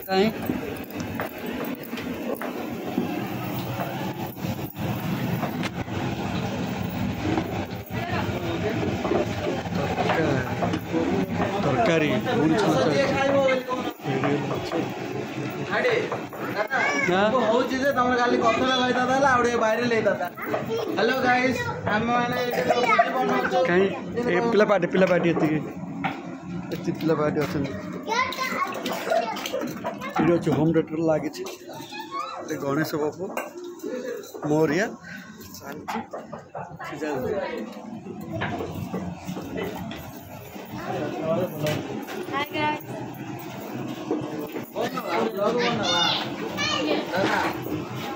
कहीं तरकारी hello guys पिला पार्टी पिला पार्टी पिला पार्टी अच्छे होम थिएटर लगी गणेश बाबू मोरिया Hi guys. दादा